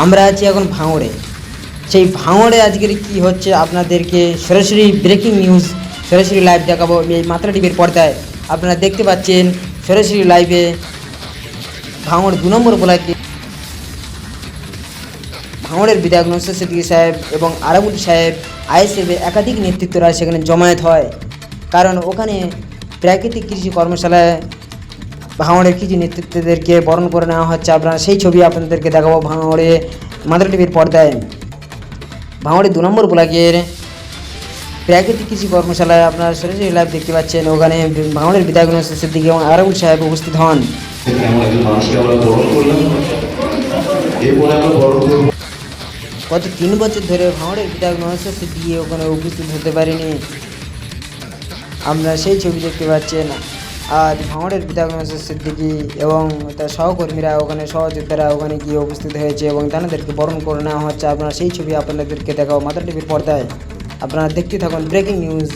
আমরা আছি এখন ভাঙড়ে। সেই ভাঙড়ে আজকের কি হচ্ছে আপনাদেরকে সরাসরি ব্রেকিং নিউজ, সরাসরি লাইভ দেখাবো এই মাত্রা টিভির পর্দায়। আপনারা দেখতে পাচ্ছেন সরাসরি লাইভে ভাঙড় 2 নম্বর ব্লকে ভাঙড়ের বিধায়ক নওশাদ সিদ্দিকী সাহেব এবং আরাবুল সাহেব আইএসএফের একাধিক নেতৃত্বরা সেখানে জমায়েত হয়। কারণ ওখানে প্রাকৃতিক কৃষি কর্মশালায় ভাঙড়ের কৃষি নেতৃত্বদেরকে বরণ করে নেওয়া হচ্ছে। আপনারা সেই ছবি আপনাদেরকে দেখাবো ভাঙড়ে মাত্রা টিভির পর্দায়। ভাঙড়ে 2 নম্বর ব্লকের প্রাকৃতিক কৃষি কর্মশালায় আপনারা সরাসরি লাইভ দেখতে পাচ্ছেন। ওখানে ভাঙড়ের বিধায়ক নওশাদ সিদ্দিকী এবং আরাবুল সাহেব উপস্থিত হন। গত 3 বছর ধরে ভাঙড়ের বিধায়ক নওশাদ সিদ্দিকী ওখানে উপস্থিত হতে পারেনি, আমরা সেই ছবি দেখতে পাচ্ছেন। আজ ভাঙড়ের বিধায়ক নওশাদ সিদ্দিকী এবং তার সহকর্মীরা ওখানে সহযোদ্ধারা ওখানে গিয়ে উপস্থিত হয়েছে এবং তাদেরকে বরণ করে নেওয়া হচ্ছে। আপনারা সেই ছবি আপনাদেরকে দেখাবো মাত্রা টিভির পর্দায়। আপনারা দেখতে থাকুন ব্রেকিং নিউজ।